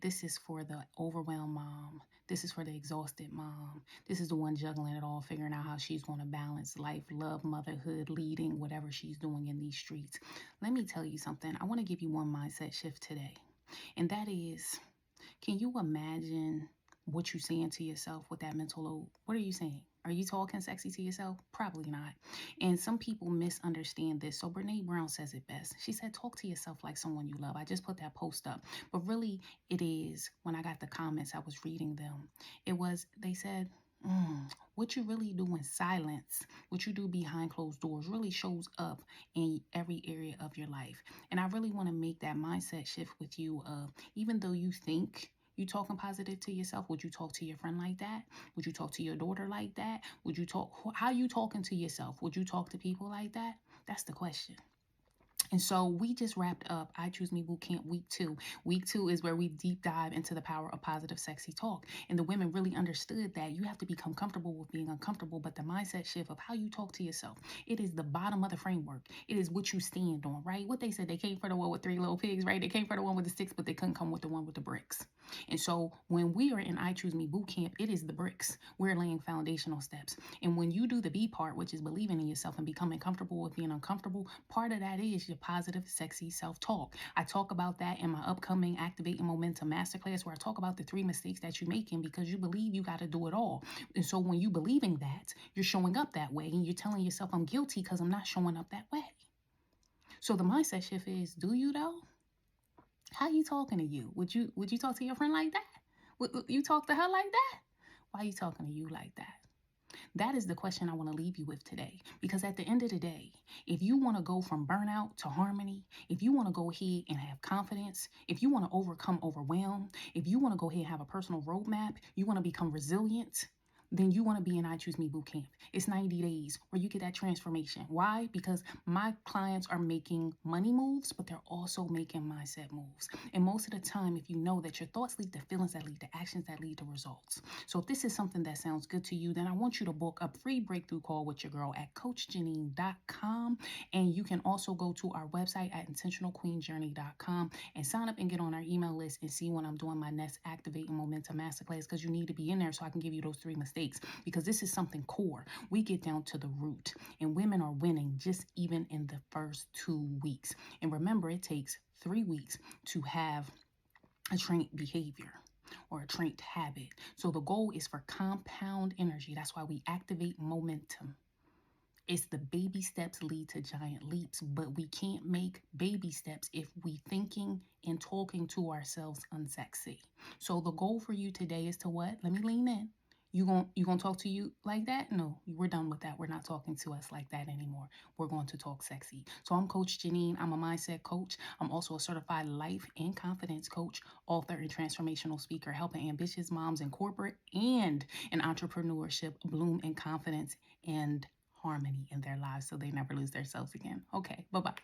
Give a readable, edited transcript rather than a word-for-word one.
this is for the overwhelmed mom. This is for the exhausted mom. This is the one juggling it all, figuring out how she's going to balance life, love, motherhood, leading, whatever she's doing in these streets. Let me tell you something. I want to give you one mindset shift today. And that is, can you imagine what you're saying to yourself with that mental load? What are you saying? Are you talking sexy to yourself? Probably not. And some people misunderstand this. So Brene Brown says it best. She said, talk to yourself like someone you love. I just put that post up. But really, it is, when I got the comments, I was reading them. They said, what you really do in silence, what you do behind closed doors really shows up in every area of your life. And I really want to make that mindset shift with you. Even though you think you talking positive to yourself, would you talk to your friend like that? Would you talk to your daughter like that? How you talking to yourself? Would you talk to people like that? That's the question. And so we just wrapped up I Choose Me Bootcamp week 2. Week 2 is where we deep dive into the power of positive, sexy talk. And the women really understood that you have to become comfortable with being uncomfortable, but the mindset shift of how you talk to yourself, it is the bottom of the framework. It is what you stand on, right? What they said, they came for the one with 3 little pigs, right? They came for the one with the sticks, but they couldn't come with the one with the bricks. And so when we are in I Choose Me Bootcamp, it is the bricks. We're laying foundational steps. And when you do the B part, which is believing in yourself and becoming comfortable with being uncomfortable, part of that is your positive, sexy self-talk. I talk about that in my upcoming Activating Momentum Masterclass, where I talk about the 3 mistakes that you're making because you believe you got to do it all. And so when you believe in that, you're showing up that way and you're telling yourself, I'm guilty because I'm not showing up that way. So the mindset shift is, do you though? How you talking to you? Would you talk to your friend like that? Would you talk to her like that? Why are you talking to you like that? That is the question I want to leave you with today. Because at the end of the day, if you want to go from burnout to harmony, if you want to go ahead and have confidence, if you want to overcome overwhelm, if you want to go ahead and have a personal roadmap, you want to become resilient, then you want to be in I Choose Me Bootcamp. It's 90 days where you get that transformation. Why? Because my clients are making money moves, but they're also making mindset moves. And most of the time, if you know that your thoughts lead to feelings that lead to actions that lead to results. So if this is something that sounds good to you, then I want you to book a free breakthrough call with your girl at coachjanine.com. And you can also go to our website at intentionalqueenjourney.com and sign up and get on our email list and see when I'm doing my next Activating Momentum Masterclass, because you need to be in there so I can give you those 3 mistakes. Because this is something core. We get down to the root, and women are winning just even in the first 2 weeks. And remember, it takes 3 weeks to have a trained behavior or a trained habit. So the goal is for compound energy. That's why we activate momentum. It's the baby steps lead to giant leaps, but we can't make baby steps if we thinking and talking to ourselves unsexy. So the goal for you today is to what? Let me lean in. You gonna talk to you like that? No, we're done with that. We're not talking to us like that anymore. We're going to talk sexy. So I'm Coach Janine. I'm a mindset coach. I'm also a certified life and confidence coach, author, and transformational speaker, helping ambitious moms in corporate and in entrepreneurship bloom in confidence and harmony in their lives so they never lose themselves again. Okay, bye-bye.